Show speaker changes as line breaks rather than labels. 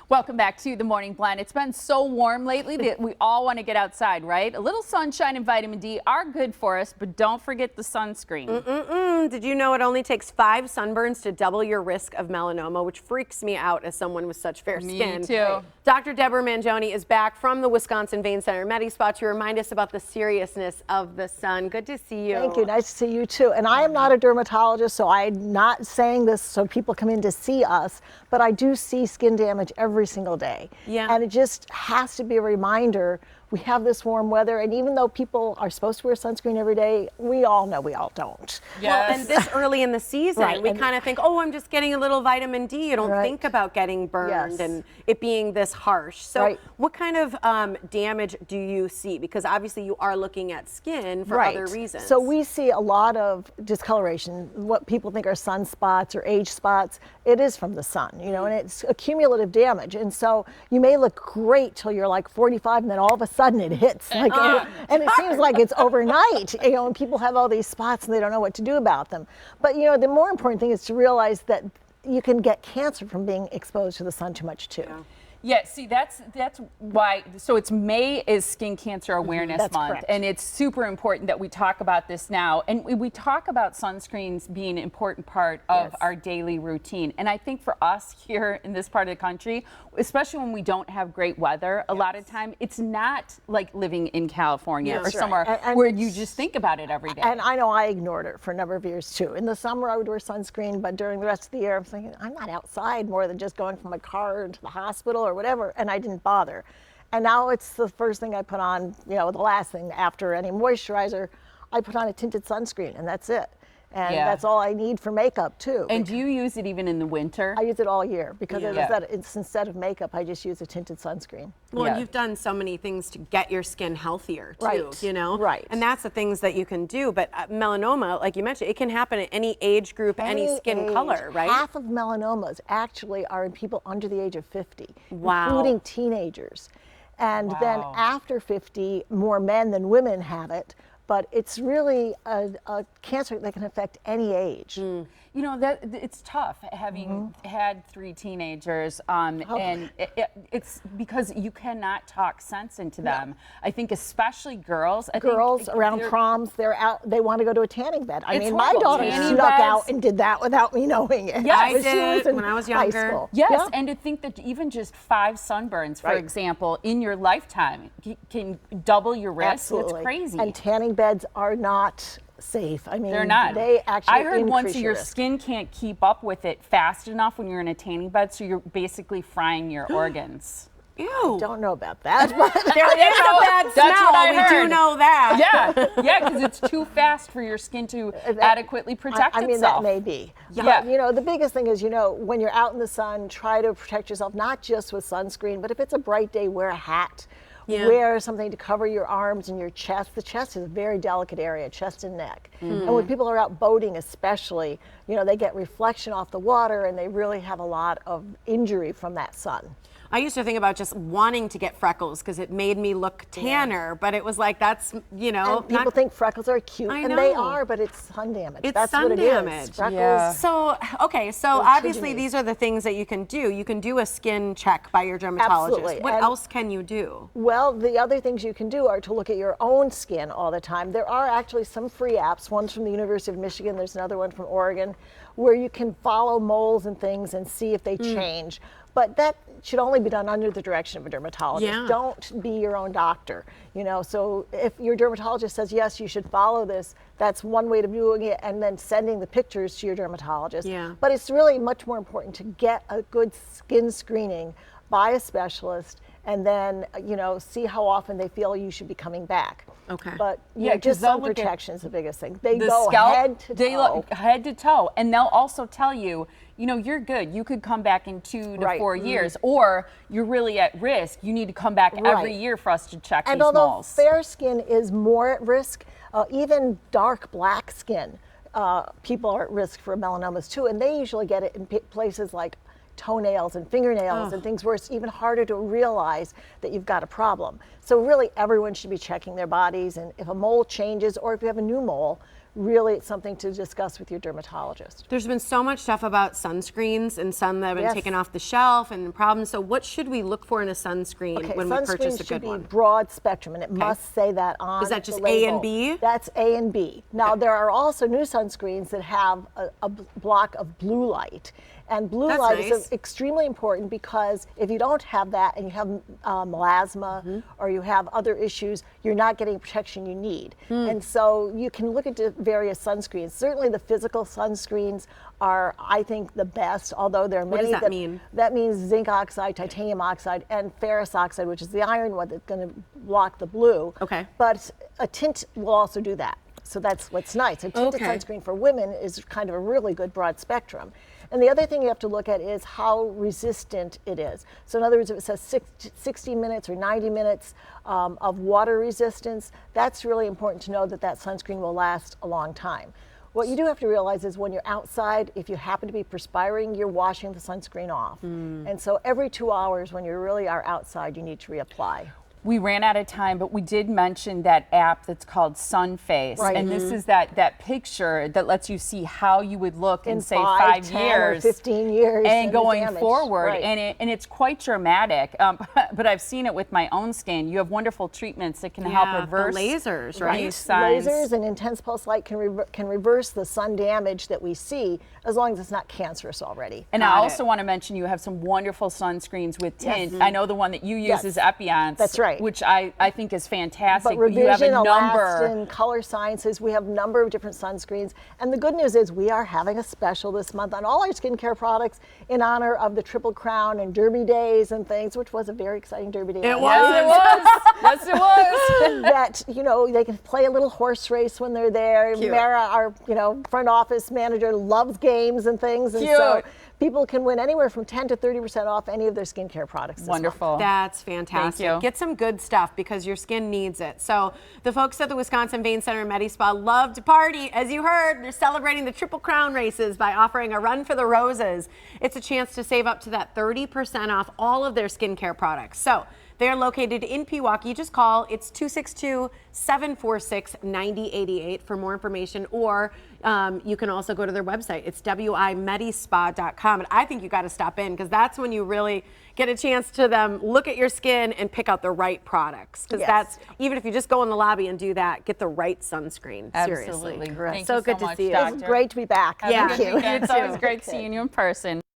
Welcome back to the Morning Blend. It's been so warm lately that we all want to get outside, right? A little sunshine and vitamin D are good for us, but don't forget the sunscreen.
Did you know it only takes 5 sunburns to double your risk of melanoma, which freaks me out as someone with such fair skin.
Me too.
Dr. Deborah Manjoney is back from the Wisconsin Vein Center MediSpa to remind us about the seriousness of the sun. Good to see you.
Thank you. Nice to see you too. And I am not a dermatologist, so I'm not saying this so people come in to see us, but I do see skin damage every single day.
Yeah.
And it just has to be a reminder. We have this warm weather, and even though people are supposed to wear sunscreen every day, we all know we all don't.
Yes.
Well, and this early in the season,
Right,
we
and-
kind of think, oh, I'm just getting a little vitamin D. You don't
Right.
think about getting burned
Yes.
and it being this harsh. So
Right.
what kind of damage do you see? Because obviously you are looking at skin for
Right.
other reasons.
So we see a lot of discoloration, what people think are sunspots or age spots. It is from the sun, you know, and it's a cumulative damage. And so you may look great till you're like 45, and then all of a sudden it hits. Like, and it seems like it's overnight, you know, and people have all these spots and they don't know what to do about them. But, you know, the more important thing is to realize that you can get cancer from being exposed to the sun too much too.
Yeah, see, that's why, so it's May is Skin Cancer Awareness
That's
Month,
correct.
and it's super important that we talk about this now. And we talk about sunscreens being an important part of
Yes.
our daily routine. And I think for us here in this part of the country, especially when we don't have great weather, a lot of time, it's not like living in California or
That's right.
somewhere
And
where you just think about it every day.
And I know I ignored it for a number of years too. In the summer I would wear sunscreen, but during the rest of the year I'm thinking, I'm not outside more than just going from my car to the hospital or whatever, and I didn't bother. And now it's the first thing I put on, you know, the last thing after any moisturizer, I put on a tinted sunscreen, and that's it. And
Yeah.
that's all I need for makeup too.
And do you use it even in the winter?
I use it all year because
Yeah.
it's instead of makeup, I just use a tinted sunscreen.
Well,
Yeah.
you've done so many things to get your skin healthier too,
Right.
you know?
Right.
And that's the things that you can do. But melanoma, like you mentioned, it can happen at any age group, any skin
age.
color, right?
Half of melanomas actually are in people under the age of 50,
Wow.
including teenagers. And then
Wow.
after 50, more men than women have it. But it's really a cancer that can affect any age.
You know, that it's tough having had 3 teenagers, and it's because you cannot talk sense into them. I think especially girls. I
Girls
think
around
they're-
proms, they're out. They want to go to a tanning bed. I
It's
mean, my
horrible.
daughter
Tanning
snuck
beds.
out and did that without me knowing it.
Yes, I
When she
did
in
when I was
high
younger.
school.
Yes,
Yeah.
and to think that even just 5 sunburns, for
Right.
example, in your lifetime can double your risk.
Absolutely.
It's crazy.
And tanning beds are not safe. I mean,
They're not.
They actually
I heard once
increase
your
risk.
skin can't keep up with it fast enough when you're in a tanning bed, so you're basically frying your organs.
Ew.
Don't know about that. But
There is a bad
That's what
smell.
I
We do
heard.
know that.
Yeah, because it's too fast for your skin to adequately protect
I mean,
itself.
that may be.
Yeah.
But, you know, the biggest thing is, you know, when you're out in the sun, try to protect yourself, not just with sunscreen, but if it's a bright day, wear a hat.
Yeah.
Wear something to cover your arms and your chest. The chest is a very delicate area, chest and neck. And
Mm-hmm.
when people are out boating especially, you know, they get reflection off the water and they really have a lot of injury from that sun.
I used to think about just wanting to get freckles because it made me look tanner, but it was like that's, you know,
And people
not-
think freckles are cute,
I
and they
know.
are, but it's sun damage.
It's
That's
sun
what it
damage.
is. Freckles.
Yeah.
So, okay, so
Those
obviously
kidneys.
these are the things that you can do. You can do a skin check by your dermatologist.
Absolutely.
What
And-
else can you do?
Well, the other things you can do are to look at your own skin all the time. There are actually some free apps. One's from the University of Michigan. There's another one from Oregon, where you can follow moles and things and see if they change. But that should only be done under the direction of a dermatologist.
Yeah.
Don't be your own doctor. You know, so if your dermatologist says, yes, you should follow this, that's one way of doing it, and then sending the pictures to your dermatologist.
Yeah.
But it's really much more important to get a good skin screening by a specialist, and then, you know, see how often they feel you should be coming back.
Okay.
But
Yeah, 'cause
just
they'll
sun
look at
protection is the biggest thing. They
The
go
scalp,
head to
they
toe.
look head to toe, and they'll also tell you, you know, you're good. You could come back in 2 to
Right.
4 years, or you're really at risk. You need to come back every
Right.
year for us to check
And
these
although
moles.
fair skin is more at risk, even dark black skin, people are at risk for melanomas too, and they usually get it in places like toenails and fingernails and things where it's even harder to realize that you've got a problem. So really everyone should be checking their bodies, and if a mole changes or if you have a new mole, really it's something to discuss with your dermatologist.
There's been so much stuff about sunscreens and some that have been
Yes.
taken off the shelf and problems. So what should we look for in a sunscreen when we purchase a
Sunscreen should
good
be
one?
broad spectrum, and it must say that on
Is that just
the
A
label.
and B?
That's A and B. Now, there are also new sunscreens that have a block of blue light. And blue
That's
light
nice.
is extremely important because if you don't have that and you have melasma
Mm-hmm.
or you have other issues, you're not getting protection you need.
Hmm.
And so you can look at various sunscreens. Certainly the physical sunscreens are, I think, the best, although there are many.
What does that mean?
That means zinc oxide, titanium oxide, and ferrous oxide, which is the iron one that's going to block the blue.
Okay.
But a tint will also do that. So that's what's nice. A tinted
Okay.
sunscreen for women is kind of a really good broad spectrum. And the other thing you have to look at is how resistant it is. So in other words, if it says 60 minutes or 90 minutes of water resistance, that's really important to know that that sunscreen will last a long time. What you do have to realize is when you're outside, if you happen to be perspiring, you're washing the sunscreen off. And so every 2 hours when you really are outside, you need to reapply.
We ran out of time, but we did mention that app that's called Sunface.
Right.
And this is that picture that lets you see how you would look in, say,
5,
5
10,
years.
or 15 years.
And
the
going
damage.
forward.
Right.
And it's quite dramatic. But I've seen it with my own skin. You have wonderful treatments that can help
Yeah, the
reverse
lasers, right?
these signs.
Lasers and intense pulse light can reverse the sun damage that we see as long as it's not cancerous already.
And
Got
I
it.
also want to mention you have some wonderful sunscreens with tint.
Yes.
I know the one that you use
Yes.
is Epionce.
That's right.
Which I think is fantastic.
But
you have a
Revision,
number.
Elastin, Color Sciences, we have a number of different sunscreens. And the good news is we are having a special this month on all our skincare products in honor of the Triple Crown and Derby Days and things, which was a very exciting Derby Day.
It
Yes, it was. Yes, it was.
That, you know, they can play a little horse race when they're there.
Cute.
Mara, our, front office manager, loves games and things. And so
Cute.
people can win anywhere from 10 to 30% off any of their skincare products this month.
Wonderful.
That's fantastic.
Thank you.
Get some good stuff because your skin needs it. So the folks at the Wisconsin Vein Center and MediSpa love to party. As you heard, they're celebrating the Triple Crown races by offering a run for the roses. It's a chance to save up to that 30% off all of their skincare products. So they're located in Pewaukee. Just call. It's 262-746-9088 for more information, or you can also go to their website. It's wimedispa.com. And I think you got to stop in because that's when you really get a chance to look at your skin and pick out the right products. Because
Yes.
that's, even if you just go in the lobby and do that, get the right sunscreen.
Absolutely.
Seriously.
Thank
So
you
good to
much,
see you.
Doctor.
It was great to be back.
Yeah.
Thank you.
It's always great seeing you in person.